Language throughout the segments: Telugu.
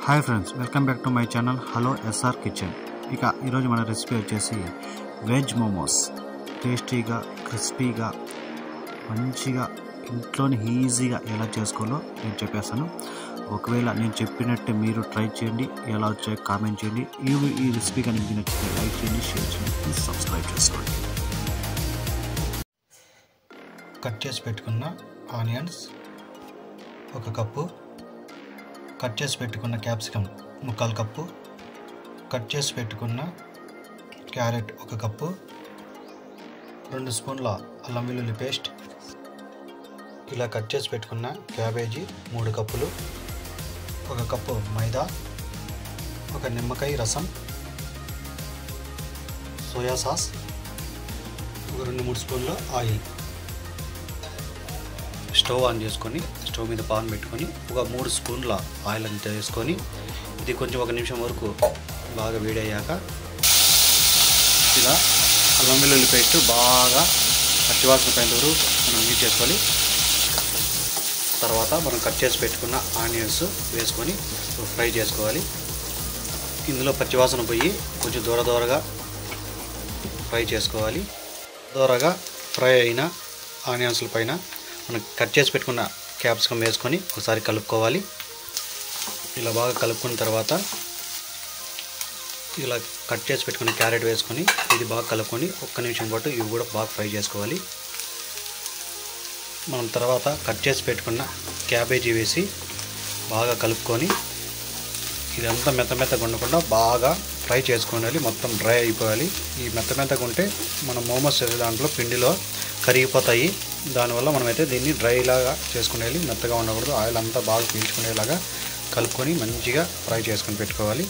Hi friends, welcome back to my channel hello S R kitchen. ఇక ఈరోజు మన రెసిపీ వచ్చేసి వెజ్ మోమోస్. టేస్టీగా, క్రిస్పీగా, మంచిగా ఇంట్లోనే ఈజీగా ఎలా చేసుకోవాలో నేను చెప్పేస్తాను. ఒకవేళ నేను చెప్పినట్టే మీరు ట్రై చేయండి, ఎలా వచ్చాయో కామెంట్ చేయండి. ఈ రెసిపీ కానీ మీకు నచ్చితే లైక్ చేయండి, షేర్ చేయండి, సబ్స్క్రైబ్ చేసుకోండి. కట్ చేసి పెట్టుకున్న ఆనియన్స్ 1 కప్పు, కట్ చేసి పెట్టుకున్న క్యాప్సికమ్ 1/4 కప్పు, కట్ చేసి పెట్టుకున్న క్యారెట్ 1 కప్పు, 2 స్పూన్ల అల్లం వెల్లుల్లి పేస్ట్, ఇలా కట్ చేసి పెట్టుకున్న క్యాబేజీ 3 కప్పులు, 1 కప్పు మైదా, 1 నిమ్మకాయ రసం, సోయా సాస్, 2-3 స్పూన్ల ఆయిల్. స్టవ్ ఆన్ చేసుకొని స్టవ్ మీద పాన్ పెట్టుకొని 3 స్పూన్ల ఆయిల్ అంతా వేసుకొని ఇది కొంచెం 1 నిమిషం వరకు బాగా వేడయ్యాక ఇలా అల్లం వెల్లుల్లి పేస్ట్ బాగా పచ్చివాసన పోయేంత వరకు మనం మిక్స్ చేసుకోవాలి. తర్వాత మనం కట్ చేసి పెట్టుకున్న ఆనియన్స్ వేసుకొని ఫ్రై చేసుకోవాలి. ఇందులో పచ్చివాసన పోయి కొంచెం దూరగా ఫ్రై చేసుకోవాలి. దూరగా ఫ్రై అయిన ఆనియన్స్ల పైన మనం కట్ చేసి పెట్టుకున్న క్యాప్సికమ్ వేసుకొని ఒకసారి కలుపుకోవాలి. ఇలా బాగా కలుపుకున్న తర్వాత ఇలా కట్ చేసి పెట్టుకున్న క్యారెట్ వేసుకొని ఇది బాగా కలుపుకొని 1 నిమిషం పాటు ఇవి కూడా బాగా ఫ్రై చేసుకోవాలి. మనం తర్వాత కట్ చేసి పెట్టుకున్న క్యాబేజీ వేసి బాగా కలుపుకొని ఇదంతా మెత్తగా ఉండకుండా బాగా ఫ్రై చేసుకోవాలి. మొత్తం డ్రై అయిపోవాలి. ఈ మెత్తగా ఉంటే మనం మోమోస్ చేసే దాంట్లో పిండిలో కరిగిపోతాయి. దానివల్ల మనమైతే దీన్ని డ్రై లాగా చేసుకునేది, మెత్తగా ఉండకూడదు. ఆయిల్ అంతా బాగా పీల్చుకునేలాగా కలుపుకొని మంచిగా ఫ్రై చేసుకొని పెట్టుకోవాలి.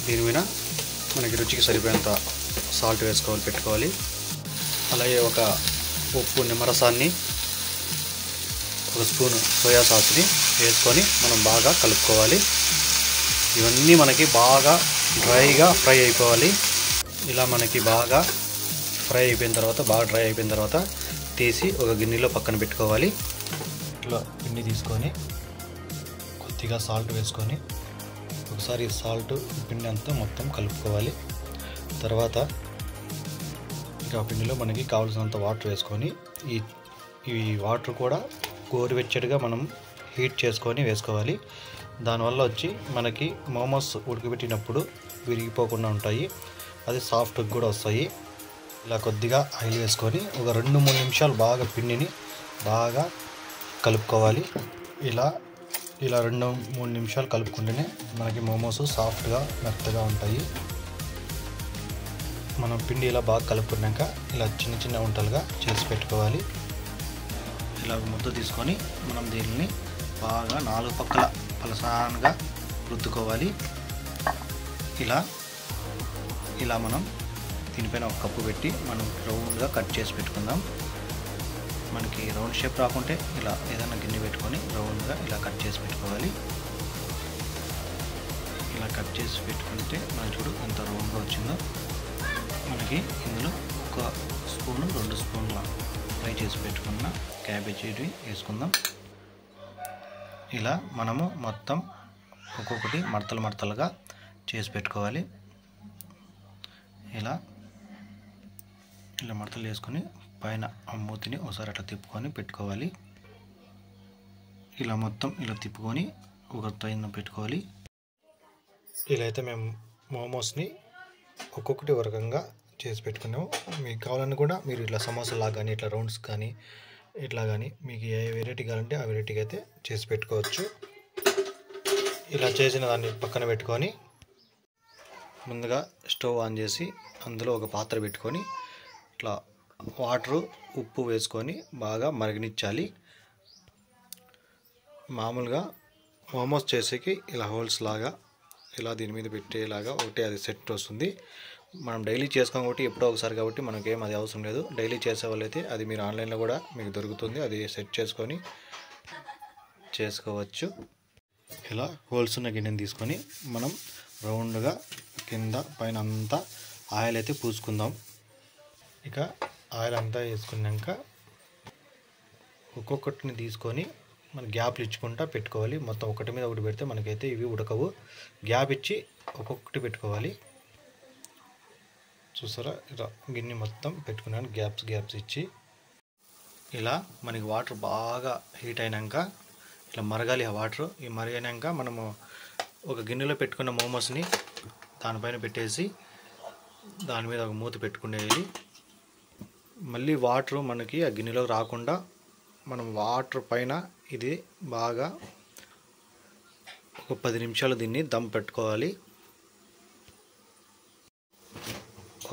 దీని మీద మనకి రుచికి సరిపోయేంత సాల్ట్ వేసుకోవాలి, పెట్టుకోవాలి. అలాగే 1 ఉప్పు నిమ్మరసాన్ని, 1 స్పూను సోయా సాస్ని వేసుకొని మనం బాగా కలుపుకోవాలి. ఇవన్నీ మనకి బాగా డ్రైగా ఫ్రై అయిపోవాలి. ఇలా మనకి బాగా ఫ్రై అయిపోయిన తర్వాత బాగా డ్రై అయిపోయిన తర్వాత తీసి ఒక గిన్నెలో పక్కన పెట్టుకోవాలి. ఇట్లా గిన్నె తీసుకొని కొద్దిగా సాల్ట్ వేసుకొని ఒకసారి సాల్ట్ పిండి అంతా మొత్తం కలుపుకోవాలి. తర్వాత ఇంకా పిండిలో మనకి కావాల్సినంత వాటర్ వేసుకొని ఈ వాటర్ కూడా గోరువెచ్చడిగా మనం హీట్ చేసుకొని వేసుకోవాలి. దానివల్ల వచ్చి మనకి మోమోస్ ఉడకబెట్టినప్పుడు విరిగిపోకుండా ఉంటాయి, అది సాఫ్ట్గా కూడా వస్తాయి. ఇలా కొద్దిగా ఆయిల్ వేసుకొని ఒక 2-3 నిమిషాలు బాగా పిండిని బాగా కలుపుకోవాలి. ఇలా 2-3 నిమిషాలు కలుపుకుంటేనే మనకి మోమోస్ సాఫ్ట్గా మెత్తగా ఉంటాయి. మనం పిండి ఇలా బాగా కలుపుకున్నాక ఇలా చిన్న వంటలుగా చేసి పెట్టుకోవాలి. ఇలా ముద్ద తీసుకొని మనం దీనిని బాగా 4 పక్కల పలసానగా రుద్దుకోవాలి. ఇలా మనం దీనిపైన 1 కప్పు పెట్టి మనం రౌండ్గా కట్ చేసి పెట్టుకుందాం. మనకి రౌండ్ షేప్ రాకుంటే ఇలా ఏదైనా గిన్నె పెట్టుకొని రౌండ్గా ఇలా కట్ చేసి పెట్టుకోవాలి. ఇలా కట్ చేసి పెట్టుకుంటే మనం చూడు ఎంత రౌండ్గా వచ్చిందో. మనకి ఇందులో 1 స్పూను 2 స్పూన్ల ఫ్రై చేసి పెట్టుకున్న క్యాబేజీ వేసుకుందాం. ఇలా మనము మొత్తం ఒక్కొక్కటి మడతలుగా చేసి పెట్టుకోవాలి. ఇలా మడతలు వేసుకొని పైన ఆ మూతిని ఒకసారి అట్లా తిప్పుకొని పెట్టుకోవాలి. ఇలా మొత్తం ఇలా తిప్పుకొని ఒక పైన పెట్టుకోవాలి. ఇలా అయితే మేము మోమోస్ని ఒక్కొక్కటి ఒక రకంగా చేసి పెట్టుకున్నాము. మీకు కావాలని కూడా మీరు ఇట్లా సమోసాలా కానీ ఇట్లా రౌండ్స్ కానీ ఇట్లా కానీ మీకు ఏ వెరైటీ కావాలంటే ఆ వెరైటీకి అయితే చేసి పెట్టుకోవచ్చు. ఇలా చేసిన దాన్ని పక్కన పెట్టుకొని ముందుగా స్టవ్ ఆన్ చేసి అందులో ఒక పాత్ర పెట్టుకొని ఇట్లా వాటరు ఉప్పు వేసుకొని బాగా మరగనిచ్చాలి. మామూలుగా మోమోస్ చేసేకి ఇలా హోల్స్ లాగా ఇలా దీని మీద పెట్టేలాగా ఒకటి అది సెట్ వస్తుంది. మనం డైలీ చేసుకోం కాబట్టి ఎప్పుడో ఒకసారి కాబట్టి మనకేం అది అవసరం లేదు. డైలీ చేసే వాళ్ళైతే అది మీరు ఆన్లైన్లో కూడా మీకు దొరుకుతుంది, అది సెట్ చేసుకొని చేసుకోవచ్చు. ఇలా హోల్స్ ఉన్న గిన్నెని తీసుకొని మనం రౌండ్గా కింద పైన అంతా ఆయిల్ అయితే పూసుకుందాం. ఇక ఆయిల్ అంతా వేసుకున్నాక ఒక్కొక్కటిని తీసుకొని మన గ్యాప్లు ఇచ్చుకుంటా పెట్టుకోవాలి. మొత్తం ఒకటి మీద ఒకటి పెడితే మనకైతే ఇవి ఉడకవు. గ్యాప్ ఇచ్చి ఒక్కొక్కటి పెట్టుకోవాలి. చూసారా, ఇలా గిన్నె మొత్తం పెట్టుకున్నాను గ్యాప్స్ ఇచ్చి. ఇలా మనకి వాటర్ బాగా హీట్ అయినాక ఇట్లా మరగాలి. ఆ వాటర్ ఈ మరిగినాక మనము ఒక గిన్నెలో పెట్టుకున్న మోమోస్ని దానిపైన పెట్టేసి దాని మీద ఒక మూత పెట్టుకునేది. మళ్ళీ వాటర్ మనకి ఆ గిన్నెలో రాకుండా మనం వాటర్ పైన ఇది బాగా ఒక 10 నిమిషాలు దీన్ని దమ్ పెట్టుకోవాలి.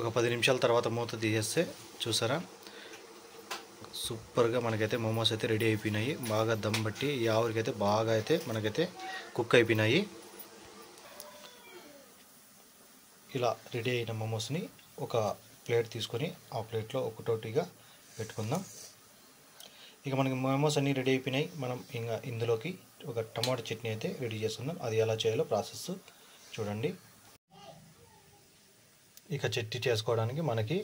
ఒక 10 నిమిషాల తర్వాత మూత తీసేస్తే చూసారా, సూపర్గా మనకైతే మోమోస్ అయితే రెడీ అయిపోయినాయి. బాగా దమ్ బట్టి ఈ ఆవిరికైతే బాగా అయితే మనకైతే కుక్ అయిపోయినాయి. ఇలా రెడీ అయిన మోమోస్ని ఒక ప్లేట్ తీసుకొని ఆ ప్లేట్లో ఒకటోటిగా పెట్టుకుందాం. ఇక మనకి మోమోస్ అన్నీ రెడీ అయిపోయినాయి. మనం ఇంకా ఇందులోకి ఒక టమాటో చట్నీ అయితే రెడీ చేసుకుందాం. అది ఎలా చేయాలో ప్రాసెస్ చూడండి. ఇక చట్నీ చేసుకోవడానికి మనకి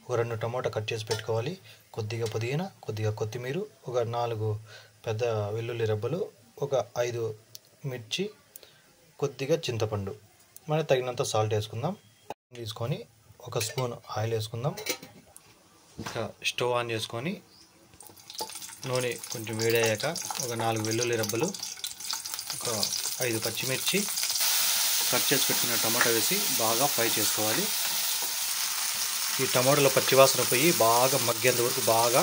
ఒక 2 టమాటా కట్ చేసి పెట్టుకోవాలి. కొద్దిగా పుదీనా, కొద్దిగా కొత్తిమీర, ఒక 4 పెద్ద వెల్లుల్లి రెబ్బలు, ఒక 5 మిర్చి, కొద్దిగా చింతపండు, మనకి తగినంత సాల్ట్ వేసుకుందాం. తీసుకొని ఒక స్పూన్ ఆయిల్ వేసుకుందాం. ఇక స్టవ్ ఆన్ చేసుకొని నూనె కొంచెం వేడయ్యాక ఒక 4 వెల్లుల్లి రెబ్బలు, ఒక 5 పచ్చిమిర్చి, కట్ చేసి పెట్టుకున్న టమాటా వేసి బాగా ఫ్రై చేసుకోవాలి. ఈ టమాటాలో పచ్చివాసన పోయి బాగా మగ్గేంత వరకు బాగా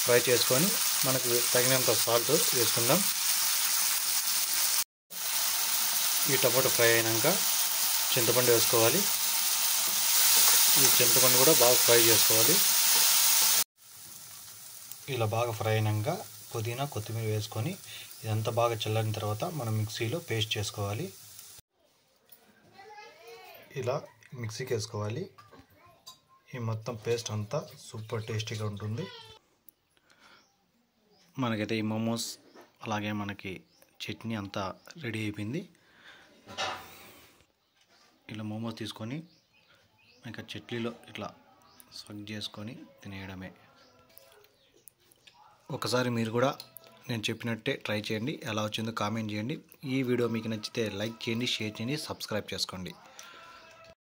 ఫ్రై చేసుకొని మనకు తగినంత సాల్ట్ వేసుకుందాం. ఈ టమాటా ఫ్రై అయినాక చింతపండు వేసుకోవాలి. ఈ చింతపండు కూడా బాగా ఫ్రై చేసుకోవాలి. ఇలా బాగా ఫ్రై అయినాక పుదీనా, కొత్తిమీర వేసుకొని ఇదంతా బాగా చల్లారిన తర్వాత మనం మిక్సీలో పేస్ట్ చేసుకోవాలి. ఇలా మిక్సీకి వేసుకోవాలి. ఈ మొత్తం పేస్ట్ అంతా సూపర్ టేస్టీగా ఉంటుంది. మనకైతే ఈ మోమోస్ అలాగే మనకి చట్నీ అంతా రెడీ అయిపోయింది. ఇలా మోమోస్ తీసుకొని ఇంకా చట్నీలో ఇట్లా సగ్ చేసుకొని తినేయడమే. ఒకసారి మీరు కూడా నేను చెప్పినట్టే ట్రై చేయండి. ఎలా వచ్చిందో కామెంట్ చేయండి. ఈ వీడియో మీకు నచ్చితే లైక్ చేయండి, షేర్ చేయండి, సబ్స్క్రైబ్ చేసుకోండి.